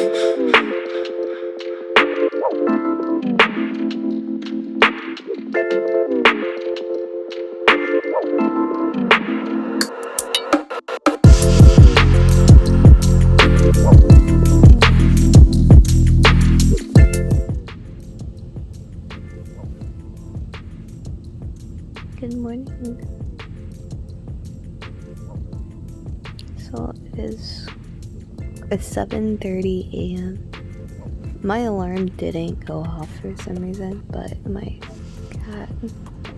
Good morning. So it's 7:30 a.m. My alarm didn't go off for some reason, but my cat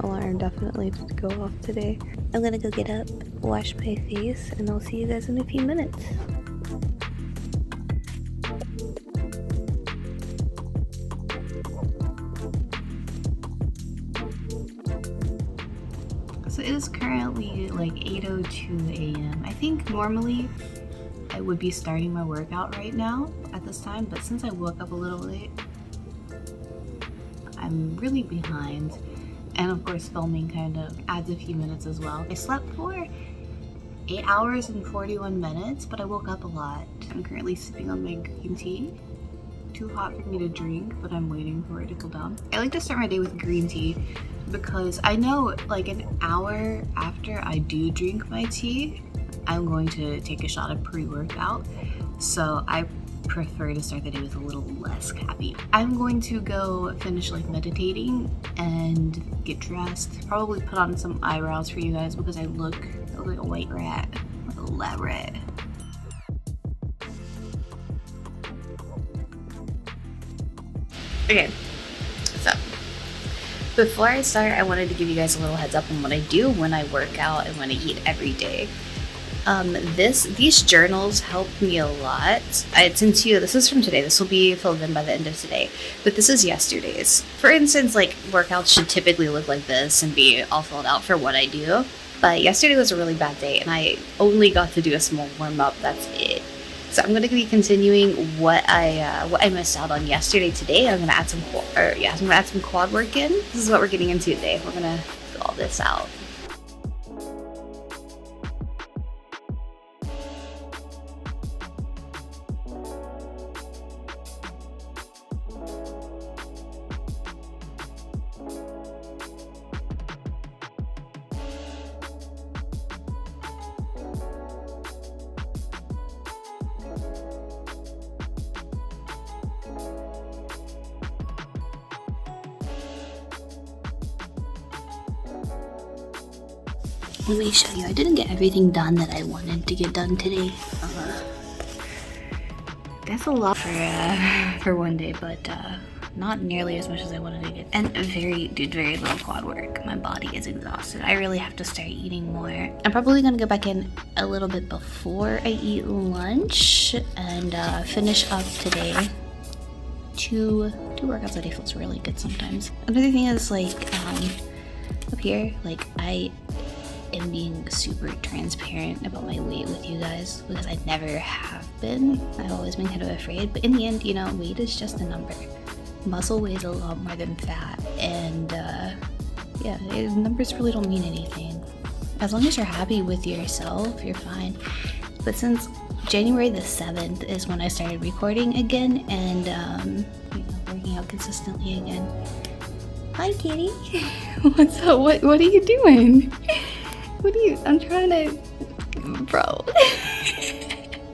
alarm definitely did go off today. I'm gonna go get up, wash my face, and I'll see you guys in a few minutes. So it is currently like 8:02 a.m. I think normally I would be starting my workout right now at this time, but since I woke up a little late, I'm really behind. And of course filming kind of adds a few minutes as well. I slept for 8 hours and 41 minutes, but I woke up a lot. I'm currently sipping on my green tea. Too hot for me to drink, but I'm waiting for it to cool down. I like to start my day with green tea because I know like an hour after I do drink my tea, I'm going to take a shot of pre-workout. So I prefer to start the day with a little less caffeine. I'm going to go finish like meditating and get dressed. Probably put on some eyebrows for you guys because I look like a white rat, like a lab rat. Okay, so before I start, I wanted to give you guys a little heads up on what I do when I work out and when I eat every day. These journals help me a lot. This is from today. This will be filled in by the end of today, but this is yesterday's. For instance, like workouts should typically look like this and be all filled out for what I do. But yesterday was a really bad day, and I only got to do a small warm up. That's it. So I'm going to be continuing what I missed out on yesterday today. I'm going to add some quad work in. This is what we're getting into today. We're going to fill all this out. Let me show you. I didn't get everything done that I wanted to get done today. That's a lot for one day, but not nearly as much as I wanted to get. And very little quad work. My body is exhausted. I really have to start eating more. I'm probably gonna go back in a little bit before I eat lunch and finish up today. Two workouts a day feels really good sometimes. Another thing is like up here, like I am being super transparent about my weight with you guys because I never have been. I've always been kind of afraid, but in the end, you know, weight is just a number. Muscle weighs a lot more than fat, and numbers really don't mean anything. As long as you're happy with yourself, you're fine. But since January the 7th is when I started recording again and working out consistently again. Hi, kitty. What's up? What are you doing? I'm trying to, bro.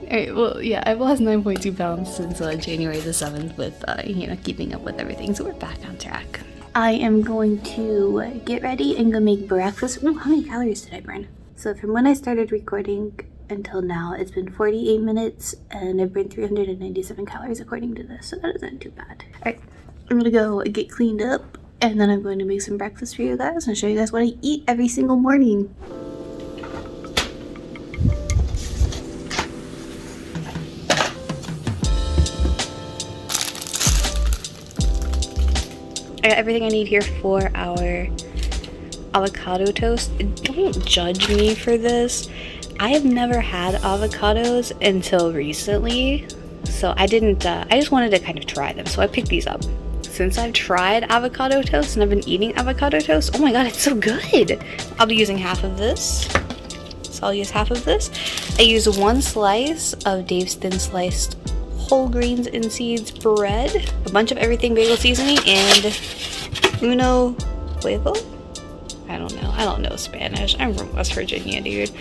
Alright, well, yeah, I've lost 9.2 pounds since January the 7th with, keeping up with everything, so we're back on track. I am going to get ready and go make breakfast. Ooh, how many calories did I burn? So from when I started recording until now, it's been 48 minutes, and I've burned 397 calories according to this, so that isn't too bad. Alright, I'm gonna go get cleaned up, and then I'm going to make some breakfast for you guys and show you guys what I eat every single morning. I got everything I need here for our avocado toast. Don't judge me for this. I have never had avocados until recently, so I just wanted to kind of try them, so I picked these up. Since I've tried avocado toast and I've been eating avocado toast, oh my god, it's so good! I'll be using half of this, so I'll use half of this. I use 1 slice of Dave's thin sliced whole grains and seeds bread, a bunch of everything bagel seasoning, and uno huevo? I don't know Spanish. I'm from West Virginia, dude.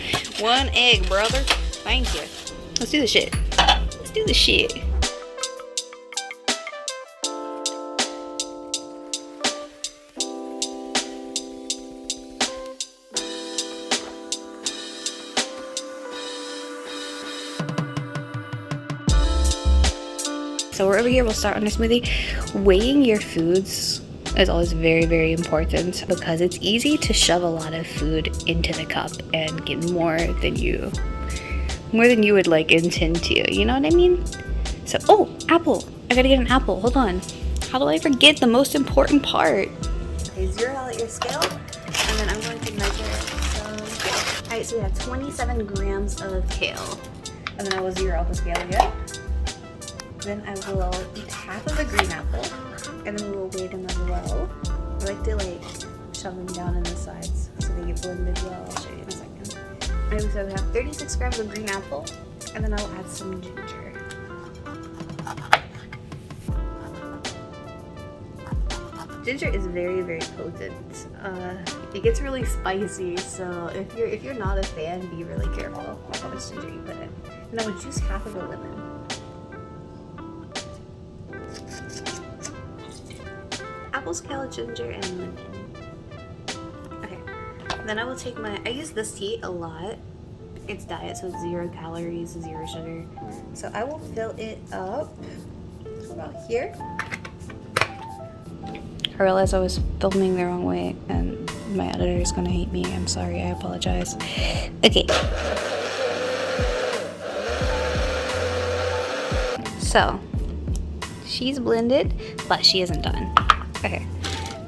1 egg, brother. Thank you. Let's do the shit. Let's do the shit. So we're over here, we'll start on our smoothie. Weighing your foods is always very, very important because it's easy to shove a lot of food into the cup and get more than you would like intend to, you know what I mean? So, oh, apple. I gotta get an apple, hold on. How do I forget the most important part? Okay, zero out your scale, and then I'm going to measure some kale. Alright, so we have 27 grams of kale. And then I will zero out the scale again. Then I will eat half of a green apple, and then we will weigh them as well. I like to shove them down in the sides so they get blended well. I'll show you in a second. And so we have 36 grams of green apple, and then I'll add some ginger. Ginger is very, very potent. It gets really spicy, so if you're not a fan, be really careful with how much ginger you put in. And I would juice half of a lemon. Apple, scale, ginger, and lemon. Okay, then I will take I use this tea a lot. It's diet, so it's 0 calories, 0 sugar. So I will fill it up about here. I realized I was filming the wrong way and my editor is gonna hate me. I'm sorry, I apologize. Okay. So, she's blended, but she isn't done. Okay,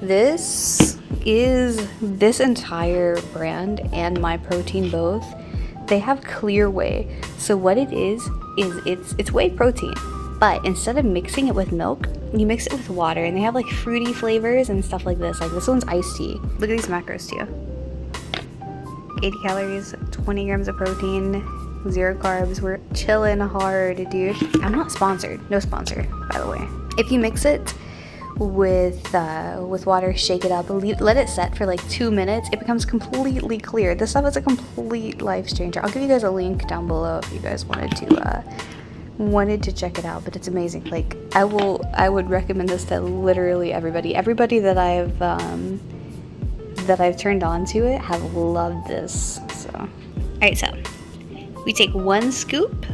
this entire brand and My Protein both, they have clear whey. So what it is it's whey protein, but instead of mixing it with milk, you mix it with water, and they have like fruity flavors and stuff like this. Like this one's iced tea. Look at these macros too. 80 calories, 20 grams of protein, 0 carbs. We're chilling hard, dude. I'm not sponsored. No sponsor, by the way. If you mix it with water, shake it up, let it set for like 2 minutes, it becomes completely clear. This stuff is a complete life changer. I'll give you guys a link down below if you guys wanted to check it out, but it's amazing. Like I would recommend this to literally everybody that I've turned on to it have loved this. So alright, so we take 1 scoop,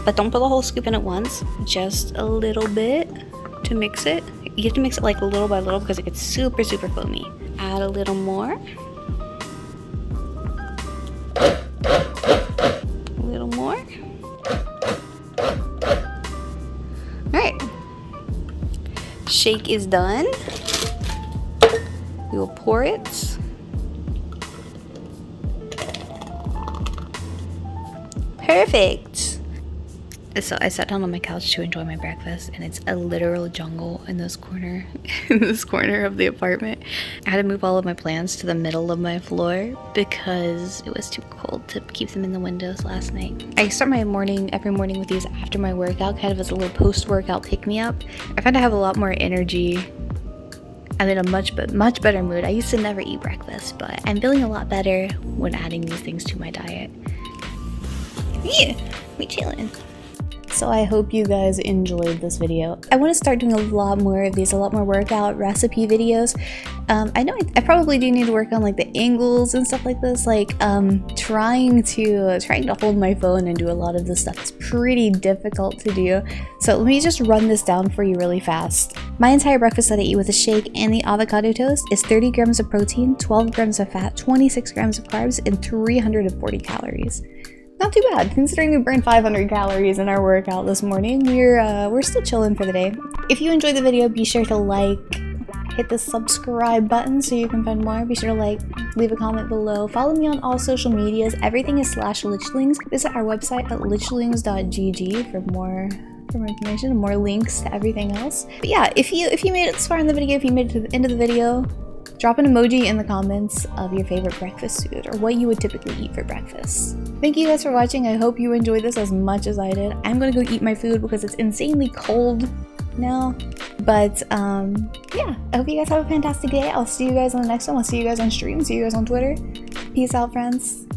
but don't put the whole scoop in at once, just a little bit to mix it. You have to mix it like little by little because it gets super, super foamy. Add a little more. A little more. Alright. Shake is done. We will pour it. Perfect. So I sat down on my couch to enjoy my breakfast, and it's a literal jungle in this corner of the apartment. I had to move all of my plants to the middle of my floor because it was too cold to keep them in the windows last night. I start my morning every morning with these after my workout, kind of as a little post-workout pick-me-up. I find I have a lot more energy. I'm in a much better mood. I used to never eat breakfast, but I'm feeling a lot better when adding these things to my diet. Yeah, we chillin'. So I hope you guys enjoyed this video. I want to start doing a lot more of these, a lot more workout recipe videos. I know I probably do need to work on like the angles and stuff like this. Like trying to hold my phone and do a lot of this stuff is pretty difficult to do. So let me just run this down for you really fast. My entire breakfast that I eat with a shake and the avocado toast is 30 grams of protein, 12 grams of fat, 26 grams of carbs, and 340 calories. Not too bad, considering we burned 500 calories in our workout this morning. We're still chilling for the day. If you enjoyed the video, be sure to hit the subscribe button so you can find more. Be sure to leave a comment below. Follow me on all social medias. Everything is /Lichlings. Visit our website at lichlings.gg for more information and more links to everything else. But yeah, if you made it this far in the video, if you made it to the end of the video, Drop an emoji in the comments of your favorite breakfast food or what you would typically eat for breakfast. Thank you guys for watching. I hope you enjoyed this as much as I did. I'm gonna go eat my food because it's insanely cold now. But yeah, I hope you guys have a fantastic day. I'll see you guys on the next one. I'll see you guys on stream. See you guys on Twitter. Peace out, friends.